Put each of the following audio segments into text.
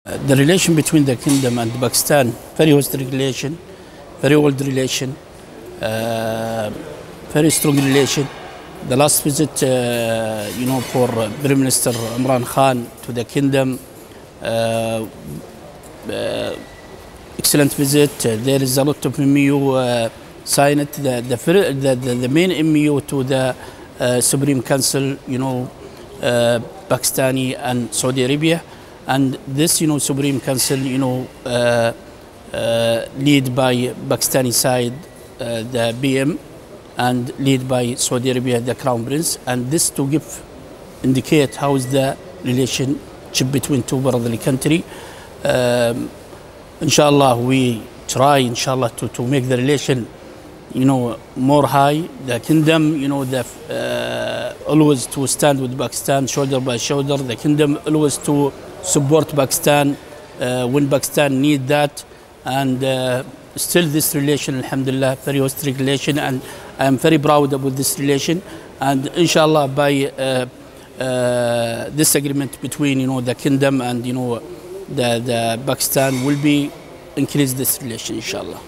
The relation between the kingdom and Pakistan, very historic relation, very old relation, very strong relation. The last visit, for Prime Minister Imran Khan to the kingdom, excellent visit. There is a lot of MOU signed. The main MOU to the Supreme Council, Pakistani and Saudi Arabia. And this, Supreme Council, lead by Pakistani side, the BM, and lead by Saudi Arabia, the Crown Prince. And this to indicate how is the relationship between two brotherly country. Inshallah, we try, to make the relation, more high. The kingdom, always to stand with Pakistan shoulder by shoulder. The kingdom always to support Pakistan when Pakistan need that. And still this relation, alhamdulillah, very historic relation, and I am very proud about this relation. And inshallah, by this agreement between the kingdom and the Pakistan will be increase this relation, inshallah.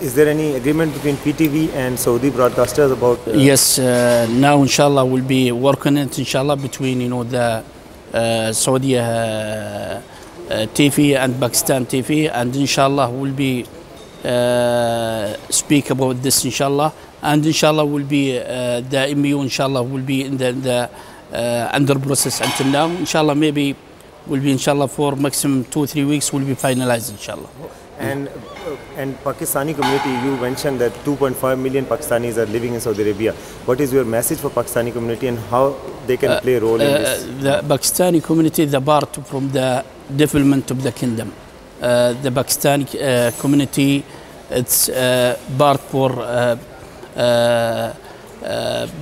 Is there any agreement between PTV and Saudi broadcasters about? Yes, now inshallah we'll be working it inshallah between the Saudi TV and Pakistan TV, and inshallah we'll be speak about this inshallah, and inshallah will be the MOU inshallah will be in the under process until now. Inshallah maybe will be inshallah for maximum 2-3 weeks will be finalized inshallah. And Pakistani community, you mentioned that 2.5 million Pakistanis are living in Saudi Arabia. What is your message for Pakistani community and how they can play a role in this? The Pakistani community is the part from the development of the kingdom. The Pakistani community, it's part for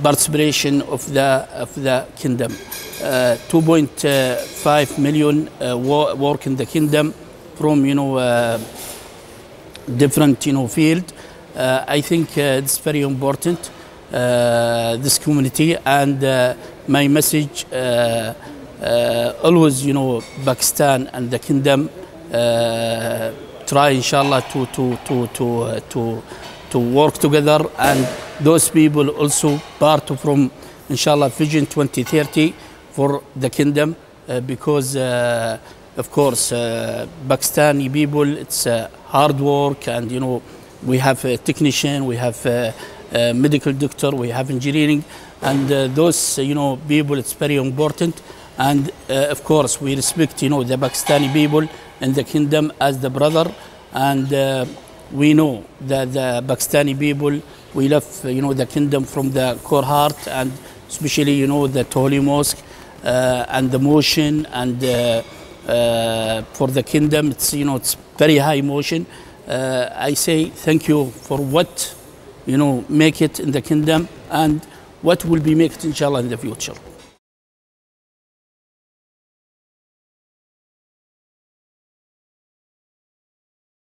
participation of the kingdom. 2.5 million work in the kingdom from different field. I think it's very important this community, and my message always Pakistan and the kingdom try inshallah to work together, and those people also part from inshallah Vision 2030 for the kingdom, because of course Pakistani people, it's hard work, and we have a technician, we have a medical doctor, we have engineering, and those people, it's very important. And of course we respect the Pakistani people in the kingdom as the brother, and we know that the Pakistani people, we love the kingdom from the core heart, and especially the Holy Mosque and the motion, and for the kingdom, it's it's very high motion. I say thank you for what make it in the kingdom, and what will be make it inshallah in the future.